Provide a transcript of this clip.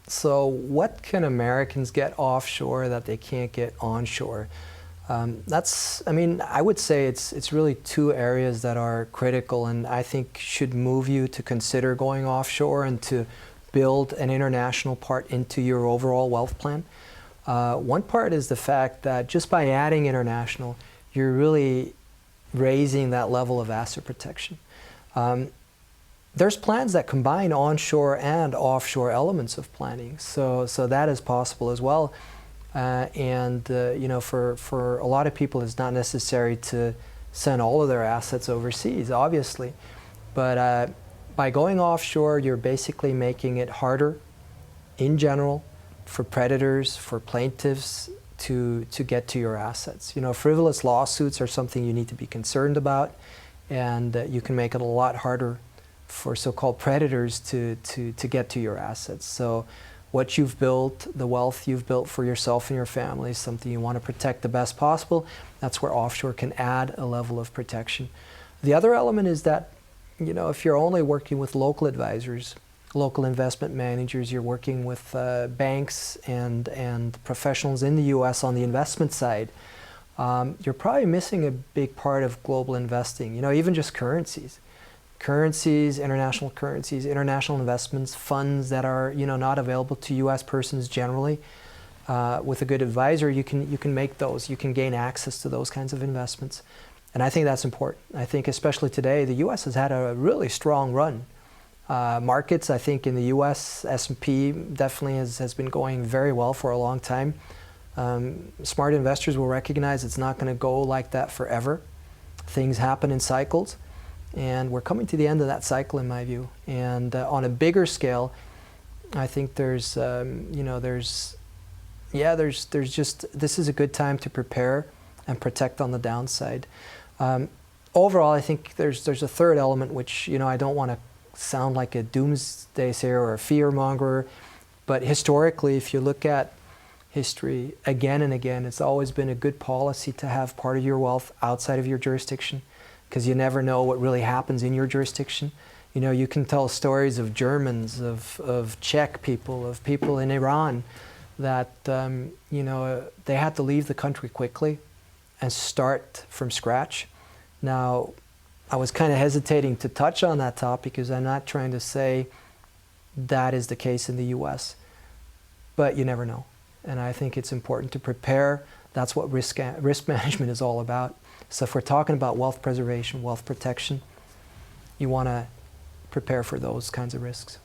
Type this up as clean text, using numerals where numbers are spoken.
So what can Americans get offshore that they can't get onshore? I would say it's really two areas that are critical and I think should move you to consider going offshore and to build an international part into your overall wealth plan. One part is the fact that just by adding international, you're really raising that level of asset protection. There's plans that combine onshore and offshore elements of planning, so that is possible as well. For a lot of people, it's not necessary to send all of their assets overseas, obviously. But by going offshore, you're basically making it harder, in general, for predators, for plaintiffs to get to your assets. Frivolous lawsuits are something you need to be concerned about, and you can make it a lot harder for so-called predators to get to your assets. So what you've built, the wealth you've built for yourself and your family is something you want to protect the best possible. That's where offshore can add a level of protection. The other element is that, if you're only working with local advisors, local investment managers, you're working with banks and professionals in the US on the investment side, you're probably missing a big part of global investing, even just currencies. International currencies, international investments, funds that are not available to U.S. persons generally. With a good advisor, you can make those. You can gain access to those kinds of investments, and I think that's important. I think especially today, the U.S. has had a really strong run. Markets, I think in the U.S., S&P definitely has been going very well for a long time. Smart investors will recognize it's not going to go like that forever. Things happen in cycles. And we're coming to the end of that cycle, in my view. And on a bigger scale, I think this is a good time to prepare and protect on the downside. Overall, I think there's a third element, which I don't want to sound like a doomsday sayer or a fear mongerer, but historically, if you look at history again and again, it's always been a good policy to have part of your wealth outside of your jurisdiction, because you never know what really happens in your jurisdiction. You can tell stories of Germans, of Czech people, of people in Iran that they had to leave the country quickly and start from scratch. Now, I was kind of hesitating to touch on that topic because I'm not trying to say that is the case in the US, but you never know. And I think it's important to prepare. That's what risk management is all about. So if we're talking about wealth preservation, wealth protection, you want to prepare for those kinds of risks.